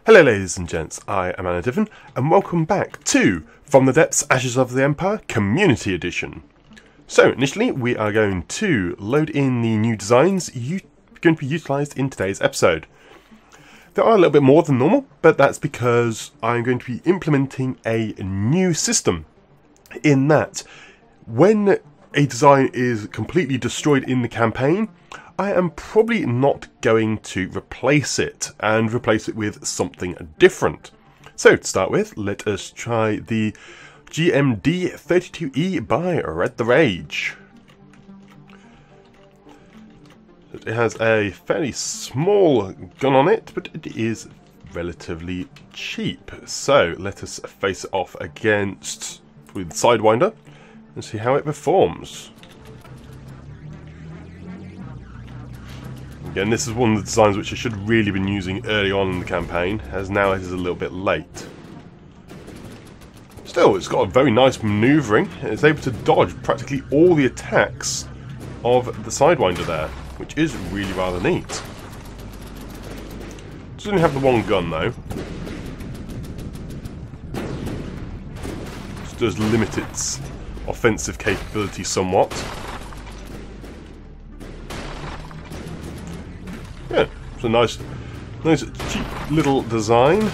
Hello ladies and gents, I am Anna and welcome back to From the Depths Ashes of the Empire Community Edition. So initially we are going to load in the new designs going to be utilised in today's episode. There are a little bit more than normal, but that's because I'm going to be implementing a new system in that when a design is completely destroyed in the campaign, I am probably not going to replace it and replace it with something different. So to start with, let us try the GMD32E by Red the Rage. It has a fairly small gun on it, but it is relatively cheap. So let us face it off against with Sidewinder and see how it performs. Again, this is one of the designs which I should have really been using early on in the campaign, as now it is a little bit late. Still, it's got a very nice manoeuvring. It's able to dodge practically all the attacks of the Sidewinder there, which is really rather neat. It doesn't have the one gun though. It does limit its offensive capability somewhat. Yeah, it's a nice cheap little design.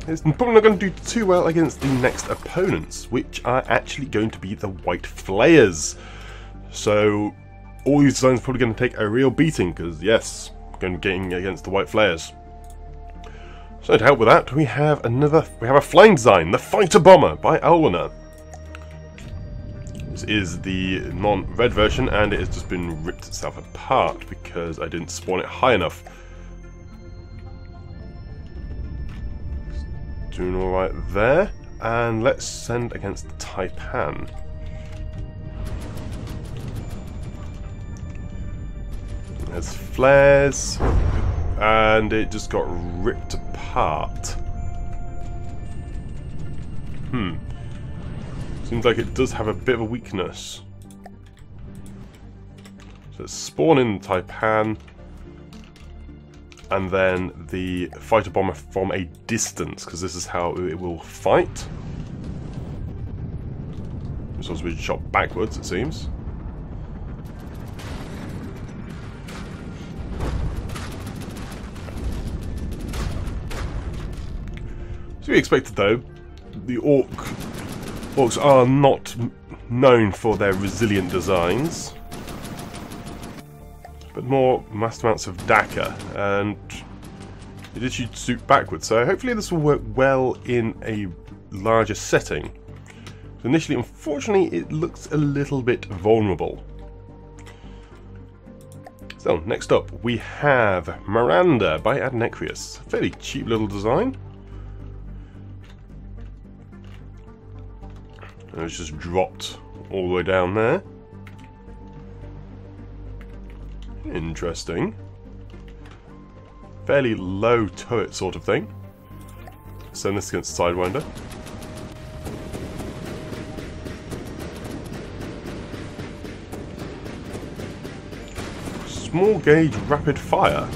It's probably not going to do too well against the next opponents, which are actually going to be the White Flayers. So all these designs are probably going to take a real beating, because yes, we're going to be getting against the White Flayers. So to help with that, we have a flying design, the Fighter Bomber by Alwina. This is the non-red version, and it has just been ripped itself apart because I didn't spawn it high enough. Doing alright there, and let's send against the Taipan. There's flares, and it just got ripped apart. Seems like it does have a bit of a weakness. So let's spawn in the Taipan, and then the Fighter Bomber from a distance, because this is how it will fight. This one's been shot backwards, it seems. So we expected though, the Orcs are not known for their resilient designs, but more mass amounts of Daka, and it did shoot backwards, so hopefully this will work well in a larger setting. So initially, unfortunately, it looks a little bit vulnerable. So next up we have Miranda by Adnecrius. Fairly cheap little design. And it's just dropped all the way down there. Interesting. Fairly low turret sort of thing. Send this against Sidewinder. Small gauge rapid fire.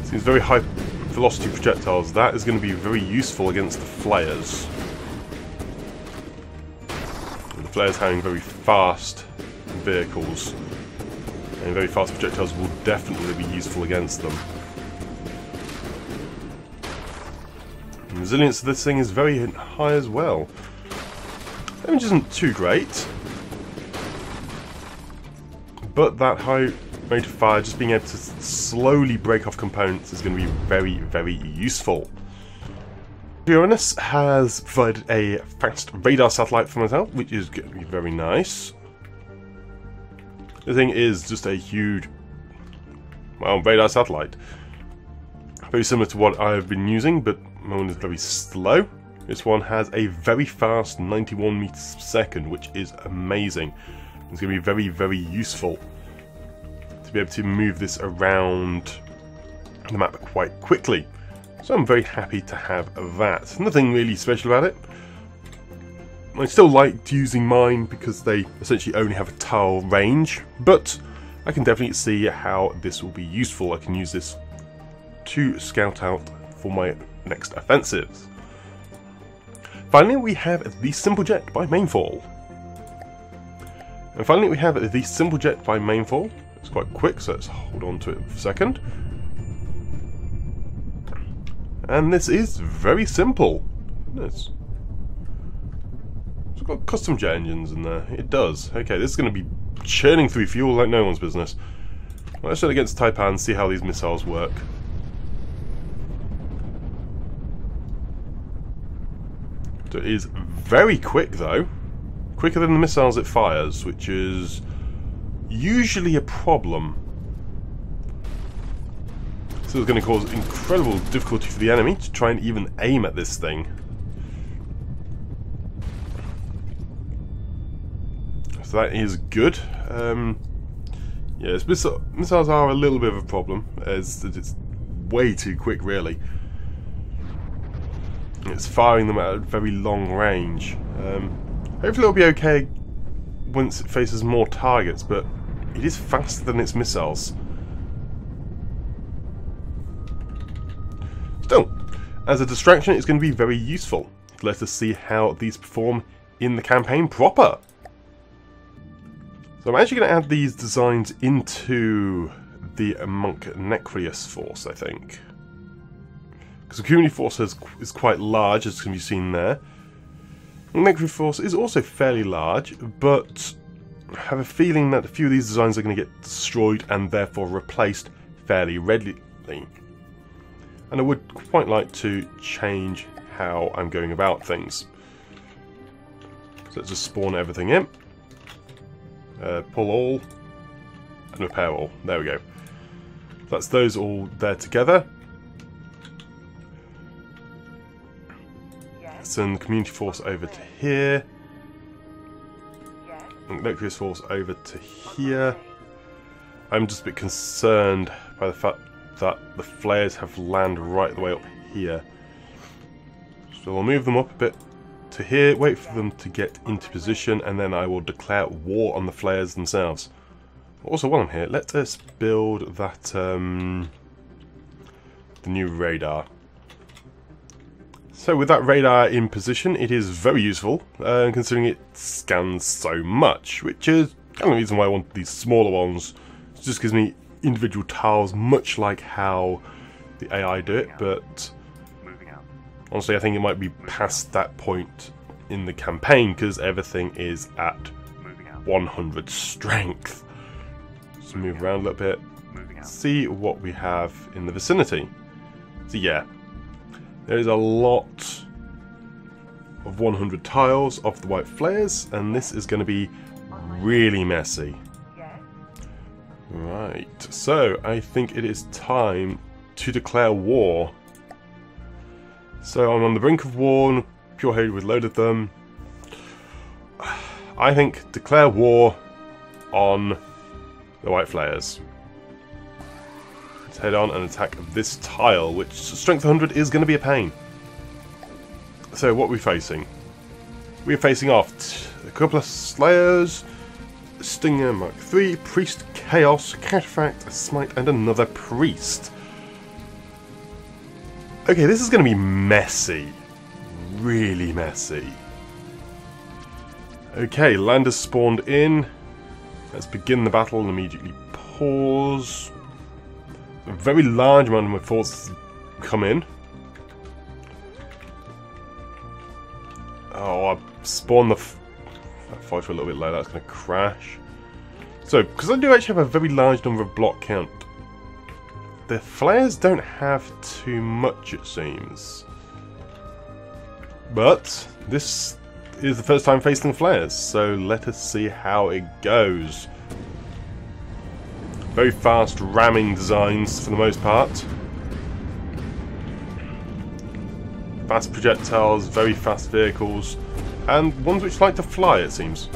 Seems very high velocity projectiles. That is going to be very useful against the Flayers. The Flayers having very fast vehicles, and very fast projectiles will definitely be useful against them. The resilience of this thing is very high as well. Damage isn't too great, but that high rate of fire, just being able to slowly break off components, is going to be very, very useful. Uranus has provided a fast radar satellite for myself, which is going to be very nice. The thing is just a huge, well, radar satellite. Very similar to what I've been using, but my one is very slow. This one has a very fast 91 meters per second, which is amazing. It's going to be very, very useful to be able to move this around the map quite quickly. So I'm very happy to have that. Nothing really special about it. I still liked using mine because they essentially only have a tile range, but I can definitely see how this will be useful. I can use this to scout out for my next offensives. Finally, we have the Simple Jet by Mainfall. And finally, we have the Simple Jet by Mainfall. It's quite quick, so let's hold on to it for a second. And this is very simple. It's got custom jet engines in there. It does. Okay, this is going to be churning through fuel like no one's business. Well, let's set it against Taipan and see how these missiles work. So it is very quick though. Quicker than the missiles it fires, which is usually a problem. So it's going to cause incredible difficulty for the enemy to try and even aim at this thing. So that is good. Yes, missiles are a little bit of a problem, as it's way too quick really. It's firing them at a very long range. Hopefully it'll be okay once it faces more targets, but it is faster than its missiles. Still, as a distraction, it's going to be very useful. Let us see how these perform in the campaign proper. So I'm actually going to add these designs into the Monk Necreus force, I think. Because the community force is quite large, as can be seen there. The Necreus force is also fairly large, but I have a feeling that a few of these designs are going to get destroyed and therefore replaced fairly readily. And I would quite like to change how I'm going about things. So let's just spawn everything in. Pull all and repair all. There we go. That's those all there together. Send community force over to here. And Necreus force over to here. I'm just a bit concerned by the fact that the Flayers have land right the way up here. So I'll move them up a bit to here, wait for them to get into position, and then I will declare war on the Flayers themselves. Also, while I'm here, let us build that the new radar. So with that radar in position, it is very useful, considering it scans so much, which is kind of the reason why I want these smaller ones. It just gives me individual tiles, much like how the AI do it, but honestly I think it might be past that point in the campaign, because everything is at 100 strength. Just move around a little bit, see what we have in the vicinity. So yeah, there is a lot of 100 tiles of the white Flayers, and this is going to be really messy. Right, so I think it is time to declare war. So I'm on the brink of war, pure hatred with load of them. I think declare war on the white Flayers. Let's head on and attack this tile, which strength 100 is going to be a pain. So what are we facing? We're facing off a couple of Slayers, Stinger Mark III, Priest, Chaos, Cataphract, Smite, and another Priest. Okay, this is going to be messy. Really messy. Okay, land has spawned in. Let's begin the battle and immediately pause. A very large amount of my forces come in. Oh, I spawned the... That fight's a little bit low, that's going to crash. So, because I do actually have a very large number of block count, the Flayers don't have too much, it seems. But this is the first time facing Flayers, so let us see how it goes. Very fast ramming designs for the most part. Fast projectiles, very fast vehicles, and ones which like to fly, it seems.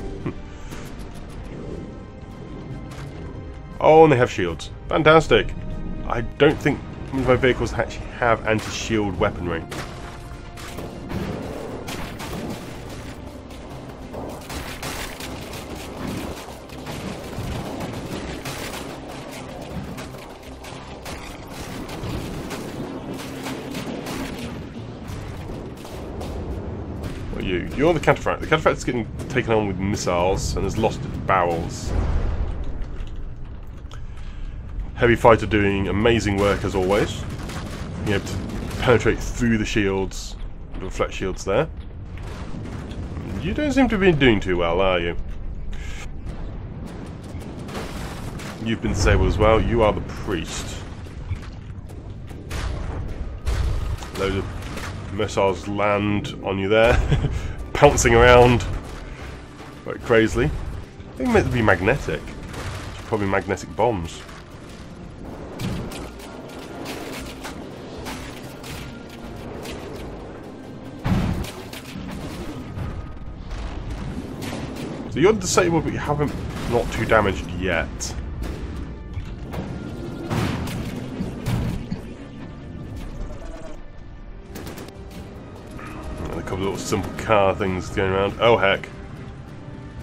Oh, and they have shields. Fantastic. I don't think my vehicles actually have anti-shield weaponry. But you're the Cataphract. The Cataphract is getting taken on with missiles and has lost its barrels. Heavy fighter doing amazing work as always. Being able to penetrate through the shields, the reflect shields there. You don't seem to be doing too well, are you? You've been disabled as well. You are the priest. Loads of missiles land on you there, bouncing around quite crazily. I think meant to be magnetic. Probably magnetic bombs. So you're disabled, but you haven't not too damaged yet. And a couple of little simple car things going around. Oh heck!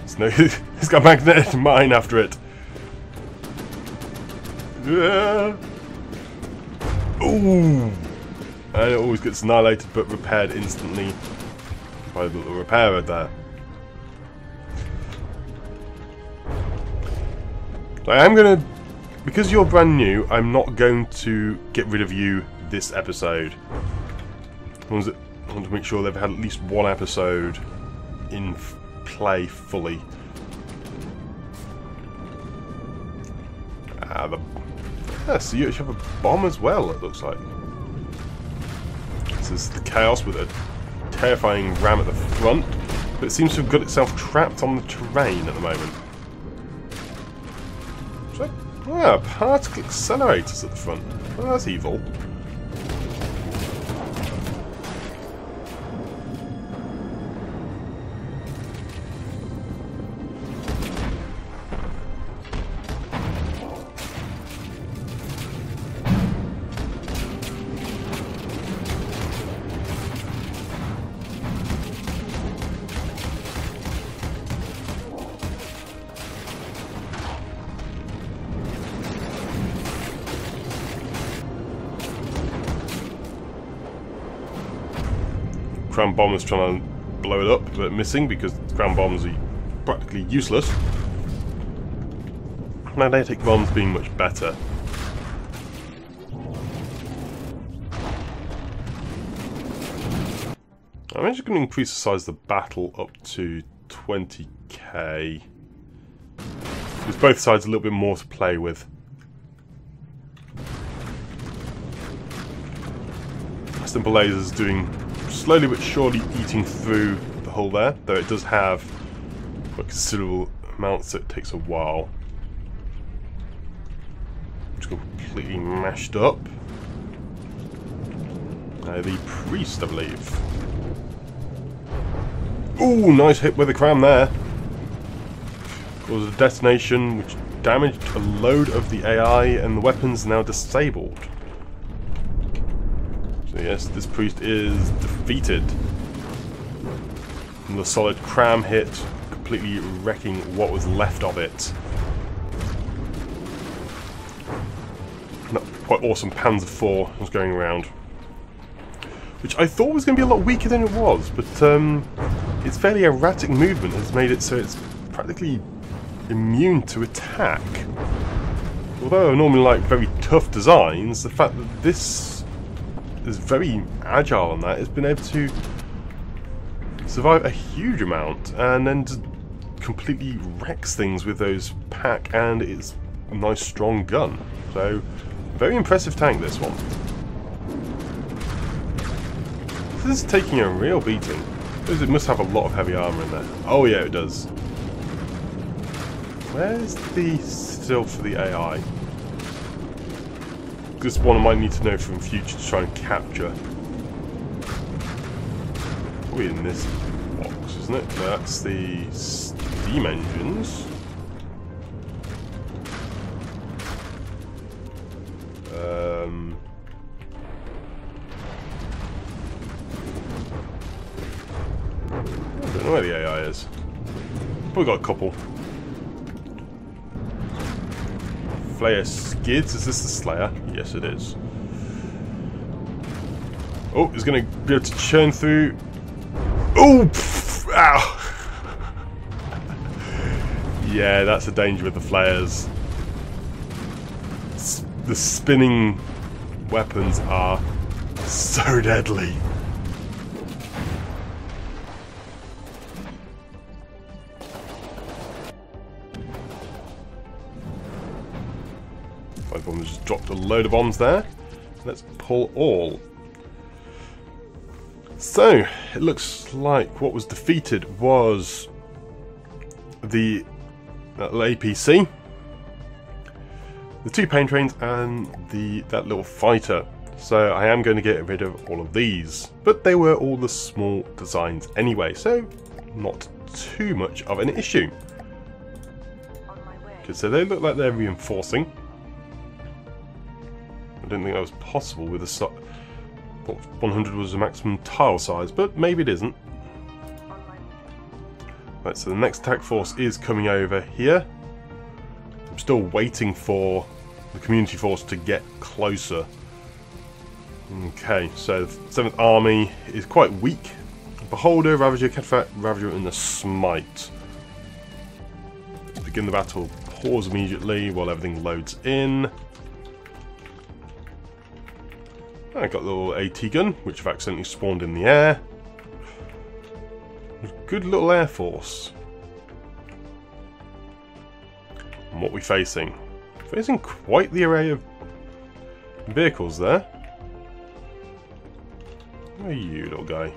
It's got a magnetic mine after it. Yeah. Ooh! And it always gets annihilated, but repaired instantly by the little repairer there. I am going to, because you're brand new, I'm not going to get rid of you this episode. I want to make sure they've had at least one episode in play fully. So you actually have a bomb as well, it looks like. This is the Chaos with a terrifying ram at the front, but it seems to have got itself trapped on the terrain at the moment. Ah, particle accelerators at the front. Oh, that's evil. Ground bombers trying to blow it up, but missing because ground bombs are practically useless. Magnetic bombs being much better. I'm actually going to increase the size of the battle up to 20k. Because both sides a little bit more to play with. Simple lasers doing slowly but surely eating through the hull there, though it does have quite considerable amounts, so it takes a while. Just completely mashed up. The priest, I believe. Ooh, nice hit with the cram there. Caused a detonation which damaged a load of the AI, and the weapon's now disabled. So yes, this priest is defeated. And the solid cram hit, completely wrecking what was left of it. That quite awesome Panzer IV was going around. Which I thought was going to be a lot weaker than it was, but its fairly erratic movement has made it so it's practically immune to attack. Although I normally like very tough designs, the fact that this is very agile on that, it's been able to survive a huge amount and then just completely wrecks things with those pack and its nice strong gun. So, very impressive tank, this one. This is taking a real beating. Because it must have a lot of heavy armour in there. Oh yeah, it does. Where's the still for the AI? This one I might need to know from future to try and capture. Probably in this box, isn't it? That's the steam engines. I don't know where the AI is. Probably got a couple. Flayers skids. Is this the Slayer? Yes, it is. Oh, it's going to be able to churn through. Oh! Ow! Yeah, that's a danger with the Flayers. The spinning weapons are so deadly. Five bombs just dropped a load of bombs there. Let's pull all. So, it looks like what was defeated was the APC, the two pain trains, and that little fighter. So I am going to get rid of all of these, but they were all the small designs anyway, so not too much of an issue. Okay, so they look like they're reinforcing. I didn't think that was possible with a 100 was the maximum tile size, but maybe it isn't. Right, so the next attack force is coming over here. I'm still waiting for the community force to get closer. Okay, so the 7th Army is quite weak. Beholder, Ravager, Cataphract, Ravager, and the Smite. Let's begin the battle. Pause immediately while everything loads in. I got the little AT gun, which I've accidentally spawned in the air. Good little air force. And what are we facing? Facing quite the array of vehicles there. Where are you, little guy?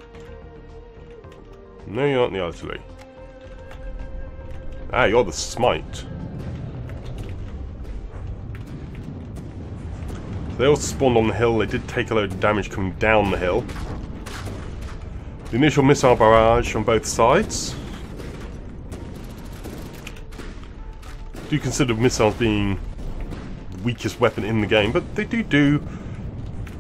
No, you're not in the artillery. Ah, you're the Smite. They all spawned on the hill. They did take a load of damage coming down the hill. The initial missile barrage on both sides. Do consider missiles being the weakest weapon in the game, but they do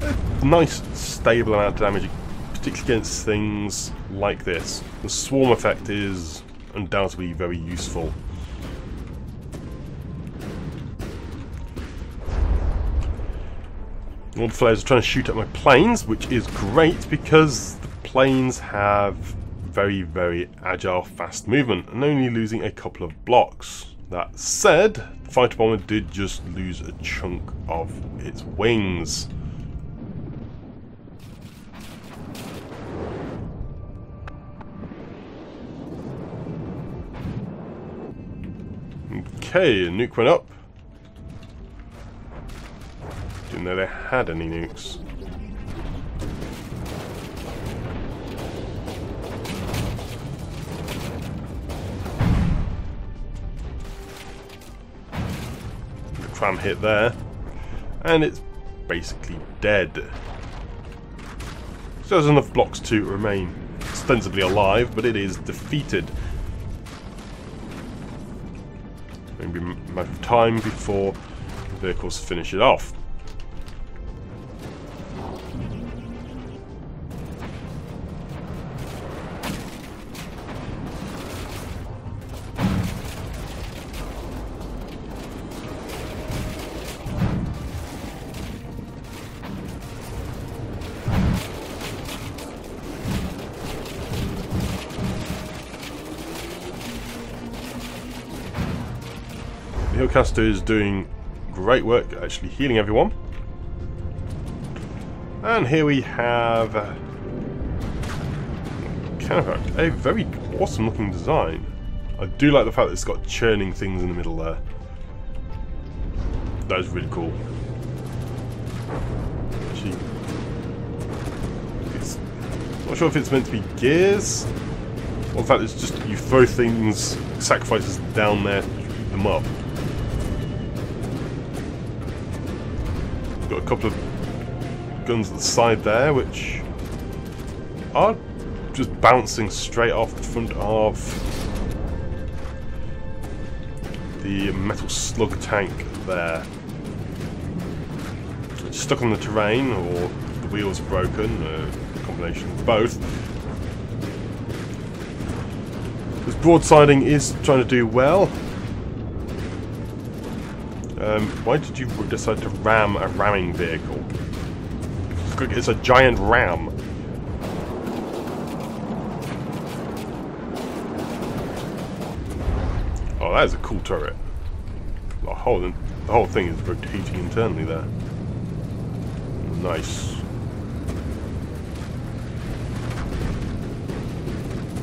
a nice stable amount of damage, particularly against things like this. The swarm effect is undoubtedly very useful. All the Flayers are trying to shoot at my planes, which is great because the planes have very, very agile, fast movement and only losing a couple of blocks. That said, the fighter bomber did just lose a chunk of its wings. Okay, a nuke went up. Didn't know they had any nukes. The tram hit there, and it's basically dead. So there's enough blocks to remain ostensibly alive, but it is defeated. Maybe a matter of time before the vehicles finish it off. The Hillcaster is doing great work, actually healing everyone. And here we have Cataphract, a very awesome looking design. I do like the fact that it's got churning things in the middle there. That is really cool. Actually, I'm not sure if it's meant to be gears, or in fact it's just you throw things, sacrifices down there to shoot them up. Got a couple of guns at the side there which are just bouncing straight off the front of the metal slug tank there. It's stuck on the terrain, or the wheels are broken, a combination of both. This broadsiding is trying to do well. Why did you decide to ram a ramming vehicle? It's a giant ram. Oh, that is a cool turret. The whole thing is rotating internally there. Nice.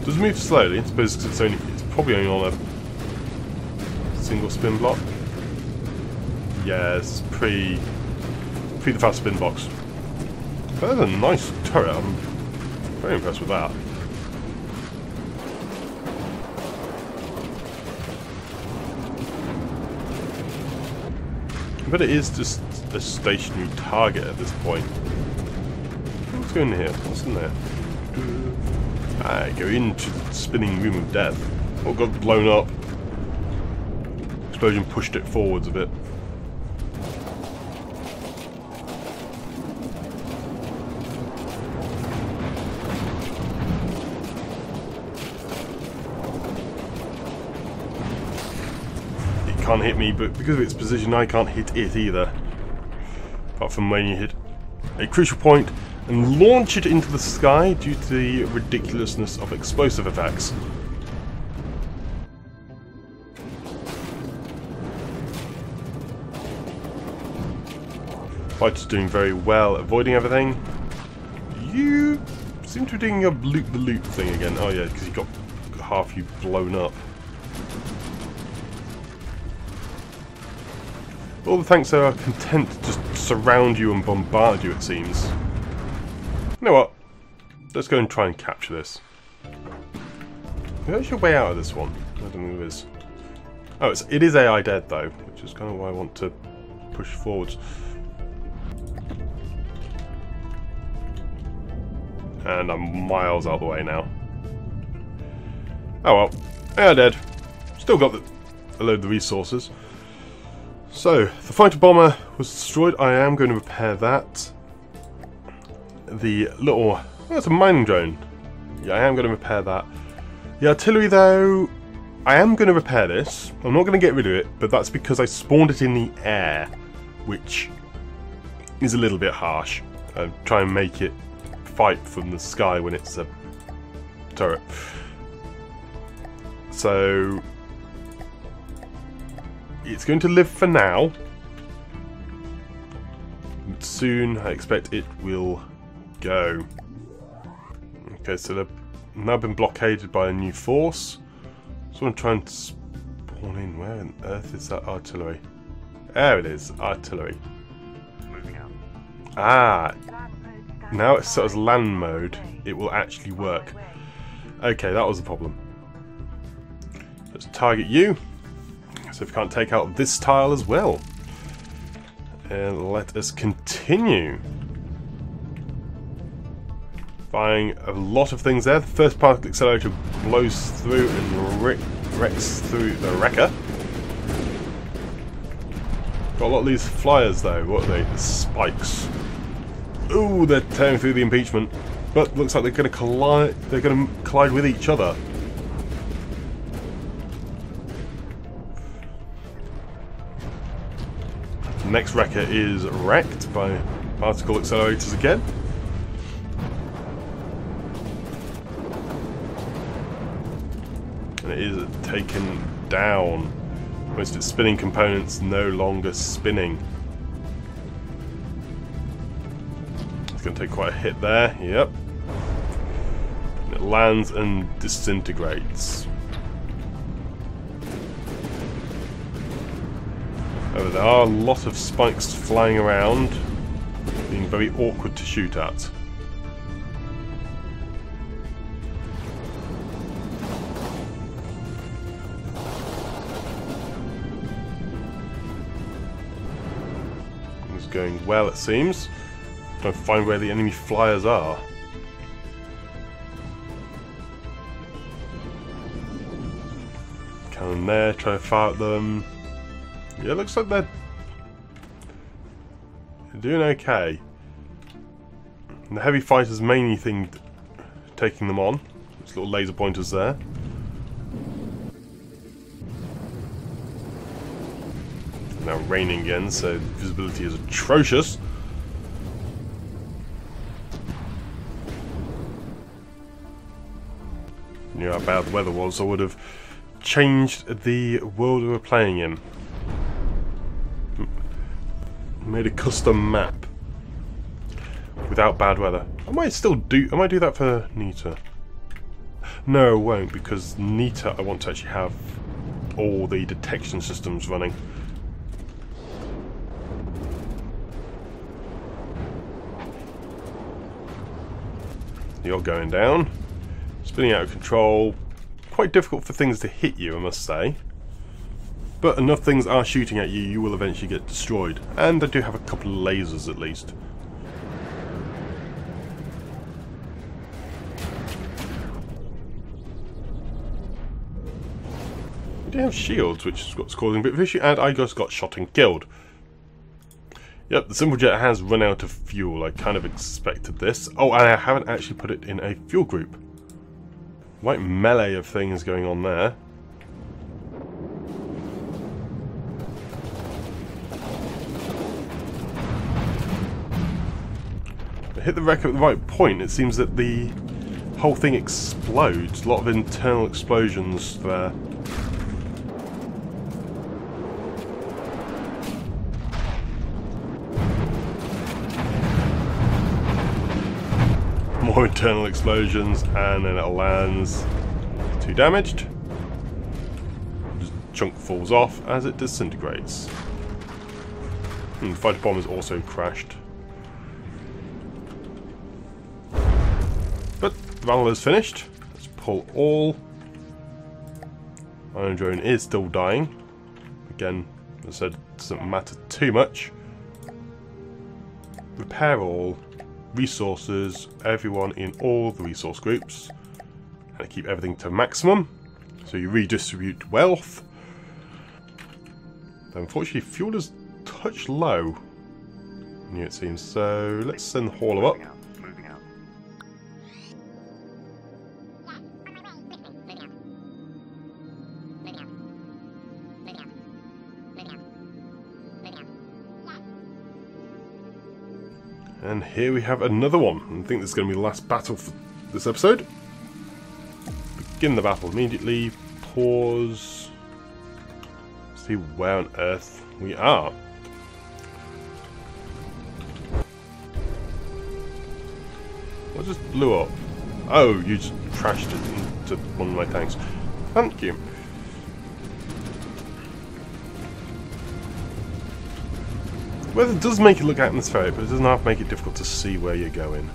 Does it move slowly? I suppose because it's probably only on a single spin block. Yeah, it's pre the fast spin box. That is a nice turret. I'm very impressed with that. But it is just a stationary target at this point. What's going in here? What's in there? I go into the spinning room of death. Oh, got blown up. Explosion pushed it forwards a bit. Can't hit me, but because of its position I can't hit it either. Apart from when you hit a crucial point and launch it into the sky due to the ridiculousness of explosive attacks. Fighter's doing very well, avoiding everything. You seem to be doing your loop-the-loop thing again. Oh yeah, because you got half you blown up. All the tanks are content to just surround you and bombard you, it seems. You know what? Let's go and try and capture this. Where's your way out of this one? I don't know who it is. Oh, it is AI dead though, which is kind of why I want to push forwards. And I'm miles out of the way now. Oh well, AI dead. Still got a load of the resources. So, the fighter bomber was destroyed. I am going to repair that. The little... oh, that's a mining drone. Yeah, I am going to repair that. The artillery, though, I am going to repair this. I'm not going to get rid of it, but that's because I spawned it in the air, which is a little bit harsh. Try and make it fight from the sky when it's a turret. So... it's going to live for now, but soon I expect it will go. Okay, so they've now been blockaded by a new force. So I'm trying to spawn in. Where on earth is that artillery? There it is, artillery. Moving out. Ah, now it's set as land mode. It will actually work. Okay, that was the problem. Let's target you. So if we can't take out this tile as well. And let us continue. Firing a lot of things there. The first particle accelerator blows through and wrecks through the wrecker. Got a lot of these flyers though. What are they? The spikes. Ooh, they're tearing through the impeachment. But looks like they're going to collide. They're going to collide with each other. The next wrecker is wrecked by particle accelerators again. And it is taken down. Most of its spinning components no longer spinning. It's going to take quite a hit there, yep. And it lands and disintegrates. Oh, there are a lot of spikes flying around, being very awkward to shoot at. It's going well, it seems. Trying to find where the enemy flyers are. Cannon there, try to fire at them. Yeah, it looks like they're doing okay. And the heavy fighters mainly taking them on. There's little laser pointers there. Now raining again, so visibility is atrocious. Knew how bad the weather was, I would have changed the world we were playing in. Made a custom map without bad weather. I might do that for Nita? No, I won't, because Nita I want to actually have all the detection systems running. You're going down. Spinning out of control. Quite difficult for things to hit you, I must say. But enough things are shooting at you, you will eventually get destroyed. And I do have a couple of lasers at least. We do have shields, which is what's causing a bit of issue, and I just got shot and killed. Yep, the simple jet has run out of fuel. I kind of expected this. Oh, and I haven't actually put it in a fuel group. Right melee of things going on there. But hit the wreck at the right point, it seems that the whole thing explodes. A lot of internal explosions there. More internal explosions, and then it lands. 2 damaged. Just chunk falls off as it disintegrates. The fighter bomb has also crashed. But the battle is finished. Let's pull all. Iron drone is still dying. Again, as I said, it doesn't matter too much. Repair all. Resources, everyone in all the resource groups, and keep everything to maximum, so you redistribute wealth. Unfortunately, fuel is touch low, it seems, so let's send the hauler up. And here we have another one. I think this is going to be the last battle for this episode. Begin the battle immediately. Pause. See where on earth we are. What just blew up? Oh, you just crashed it into one of my tanks. Thank you. Weather does make it look atmospheric, but it doesn't have to make it difficult to see where you're going.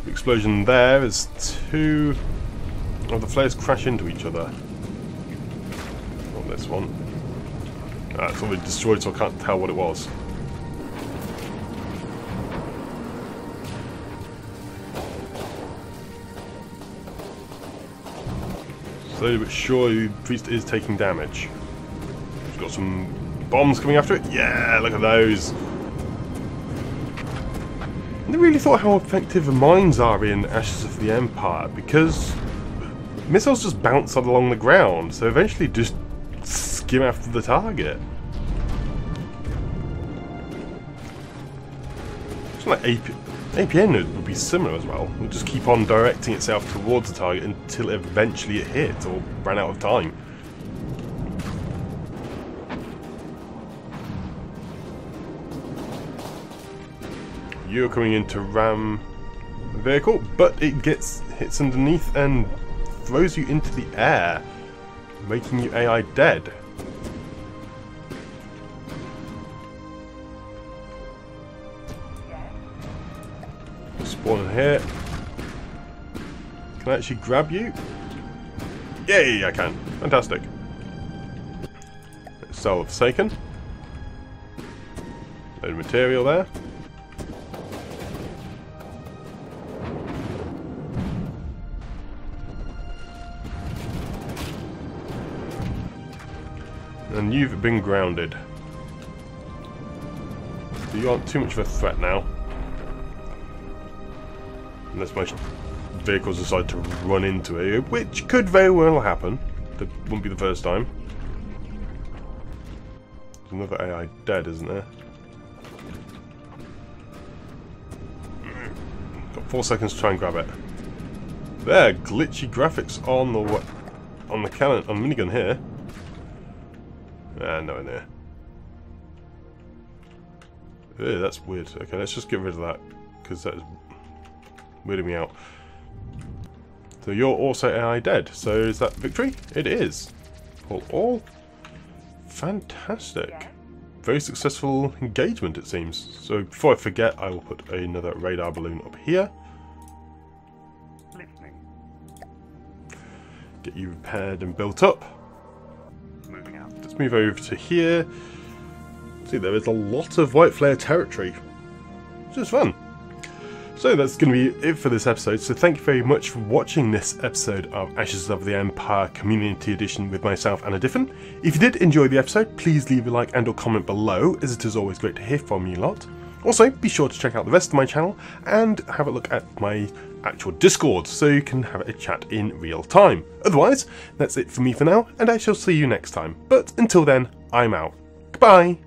The explosion there is 2 of the flares crash into each other. Not this one. It's already destroyed, so I can't tell what it was. Slowly but surely, the priest is taking damage. Got some bombs coming after it. Yeah, look at those. I never really thought how effective the mines are in Ashes of the Empire, because missiles just bounce along the ground, so eventually just skim after the target. It's like APN would be similar as well. It would just keep on directing itself towards the target until eventually it hit or ran out of time. You're coming in to ram the vehicle, but it hits underneath and throws you into the air, making you AI dead. Spawn in here. Can I actually grab you? Yay, I can. Fantastic. Cell of Forsaken. Load of material there. And you've been grounded. So you aren't too much of a threat now. Unless my vehicles decide to run into it, which could very well happen. That wouldn't be the first time. There's another AI dead, isn't there? Got 4 seconds to try and grab it. There, glitchy graphics on the cannon, on the minigun here. Ah, no in there. Ew, that's weird. Okay, let's just get rid of that, because that is weirding me out. So you're also AI dead. So is that victory? It is. All. Fantastic. Very successful engagement, it seems. So before I forget, I will put another radar balloon up here. Get you repaired and built up. Moving out. Let's move over to here. See, there is a lot of White Flare territory, which is fun. So that's going to be it for this episode. So thank you very much for watching this episode of Ashes of the Empire Community Edition with myself, Anna Diffin. If you did enjoy the episode, please leave a like and or comment below, as it is always great to hear from you lot. Also, be sure to check out the rest of my channel and have a look at my actual Discord so you can have a chat in real time. Otherwise, that's it for me for now, and I shall see you next time. But until then, I'm out. Goodbye!